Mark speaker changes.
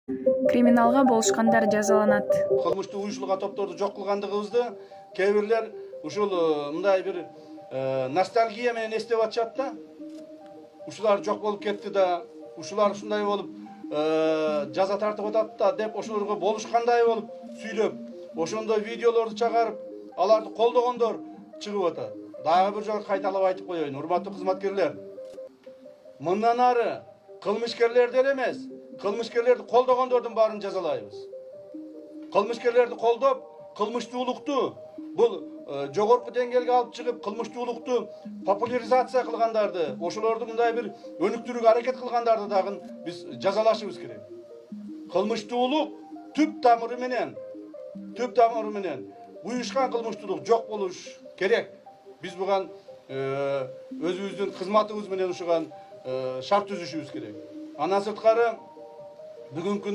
Speaker 1: Криминалга болушкандар жазаланат.
Speaker 2: Кылмыштуу уюшулган топторду жок кылгандыгыбызды кээ бирлер ушул мындай бир ностальгия менен эстеп атышат да. Ушулар жок болуп кетти да, ушулар ушундай болуп жаза тартып атат да деп ошолорго болушкандай болуп сүйлөп, ошондой видеолорду чыгарып, аларды колдогондор чыгып атат. Дагы бир жолу кайталап айтып коеюн, урматтуу кызматкерлер. Мындан ары кылмышкерлерден эмес, кылмышкерлерди колдогондордун баарын жазалайбыз. Кылмышкерлерди колдоп, кылмыштуулукту бул жогорку деңгээлге алып чыгып, кылмыштуулукту популяризация кылгандарды, ошолорду мындай бир өнүктүрүүгө аракет кылгандарды дагы биз жазалашыбыз керек. Кылмыштуулук түп тамыры менен уюшкан кылмыштуулук жок болуш керек. Биз буга өзүбүздүн кызматыбыз менен ушуга шарт түзүшүбүз керек. Андан сырткары бүгүнкү